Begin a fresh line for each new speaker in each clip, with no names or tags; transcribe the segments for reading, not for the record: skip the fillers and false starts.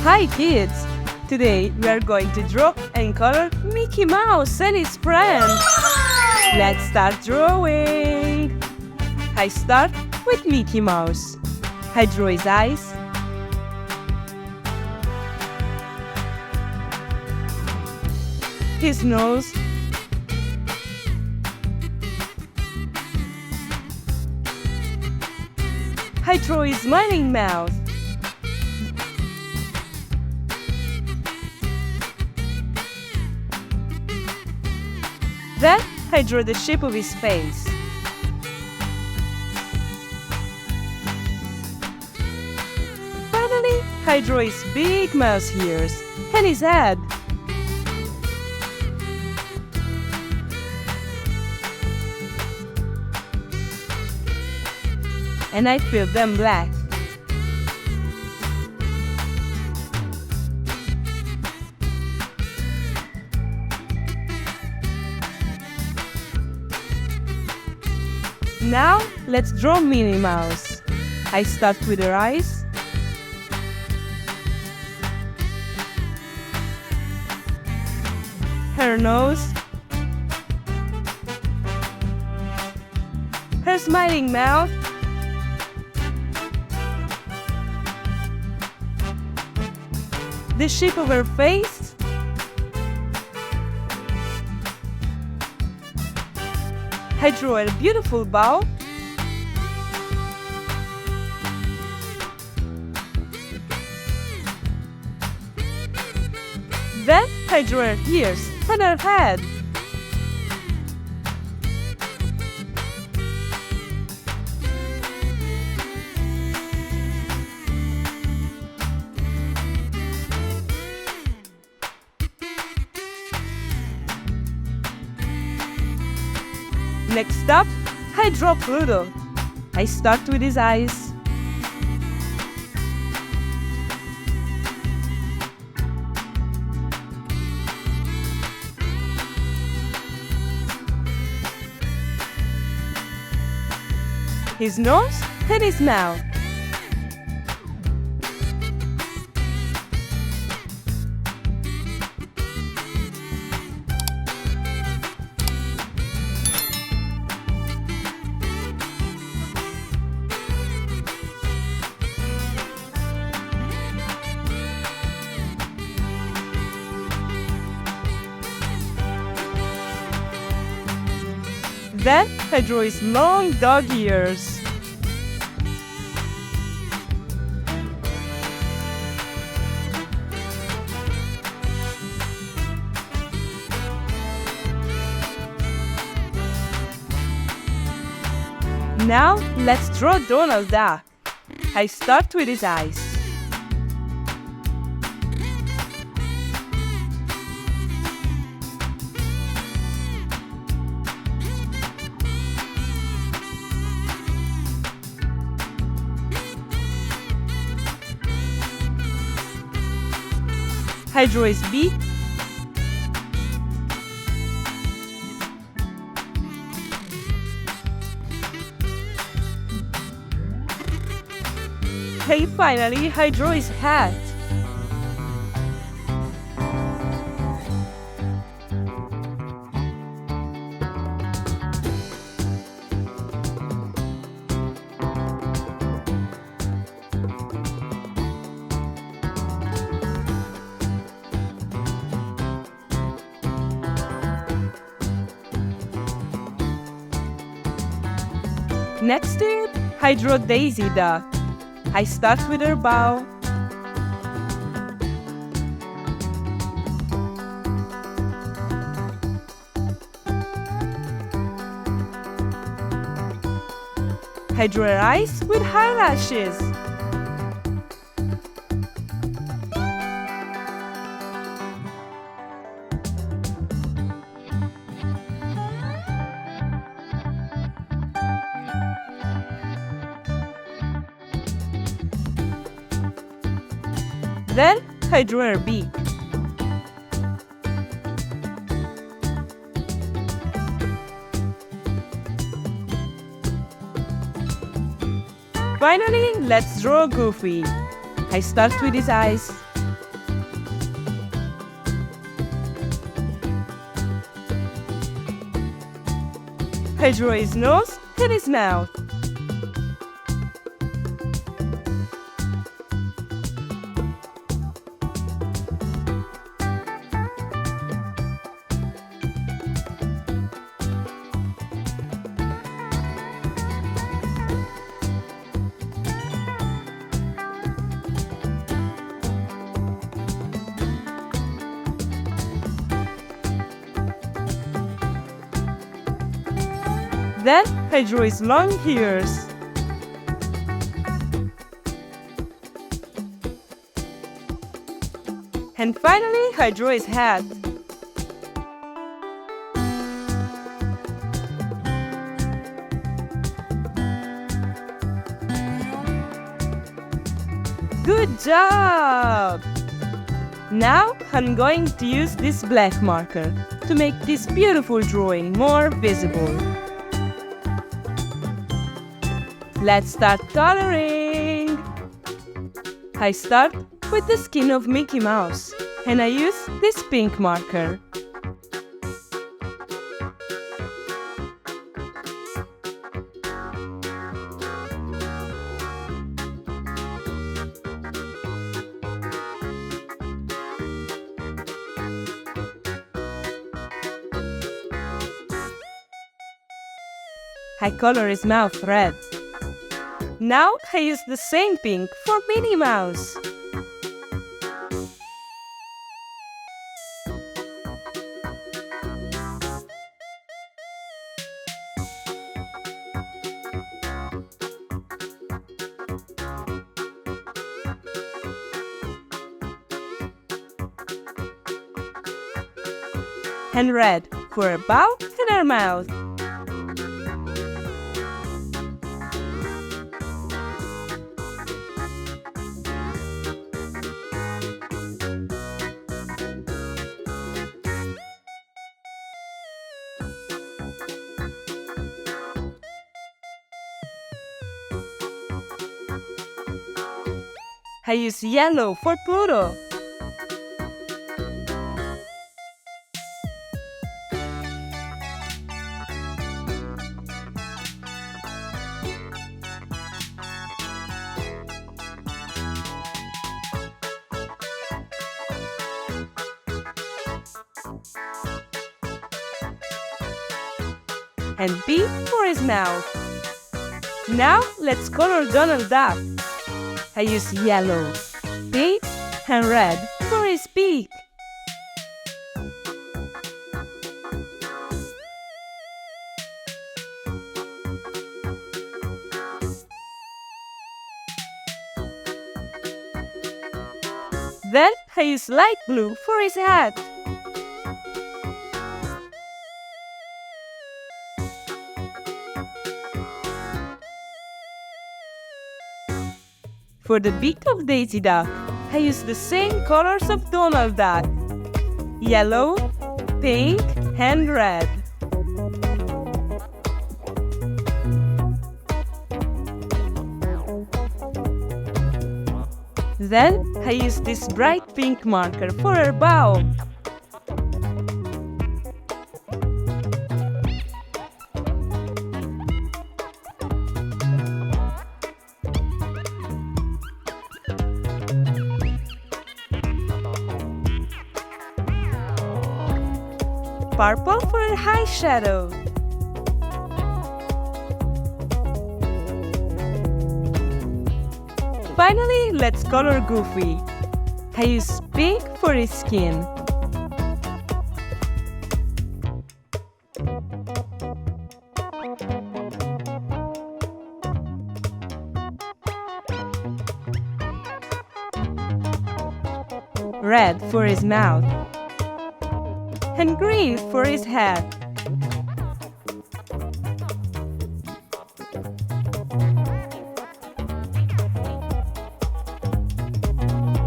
Hi kids! Today we are going to draw and color Mickey Mouse and his friends. Let's start drawing. I start with Mickey Mouse. I draw his eyes, his nose, I draw his smiling mouth. Then I draw the shape of his face. Finally, I draw his big mouse ears and his head. And I fill them black. Now, let's draw Minnie Mouse. I start with her eyes, her nose, her smiling mouth, the shape of her face, I draw a beautiful bow, then I draw her ears and her head. Next up, I draw Pluto. I start with his eyes, his nose and his mouth. Then I draw his long dog ears. Now let's draw Donald Duck. I start with his eyes. I draw his beak, and finally I draw his hat. Next step, I draw Daisy Duck. I start with her bow, I draw her eyes with eyelashes. Then I draw her beak. Finally, let's draw Goofy. I start with his eyes, I draw his nose and his mouth. Then I draw his long ears. And finally I draw his hat. Good job! Now I'm going to use this black marker to make this beautiful drawing more visible. Let's start coloring! I start with the skin of Mickey Mouse and I use this pink marker. I color his mouth red. Now I use the same pink for Minnie Mouse. And red for her bow and her mouth. I use yellow for Pluto. And B for his mouth. Now let's color Donald Duck. I use yellow, pink, and red for his beak. Then I use light blue for his hat. For the beak of Daisy Duck, I use the same colors of Donald Duck: yellow, pink, and red. Then I use this bright pink marker for her bow. Purple for her eyeshadow. Finally, let's color Goofy. I use pink for his skin. Red for his mouth. And green for his head.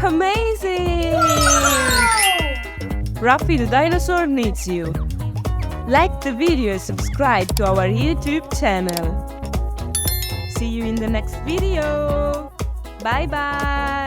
Amazing! Raffy the dinosaur needs you. Like the video and subscribe to our YouTube channel. See you in the next video. Bye bye!